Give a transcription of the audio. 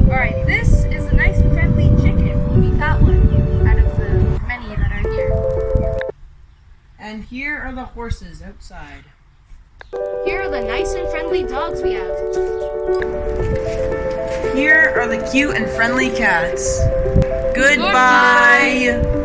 Alright, this is a nice and friendly chicken. We caught one out of the many that are here. And here are the horses outside. Here are the nice and friendly dogs we have. Here are the cute and friendly cats. Goodbye.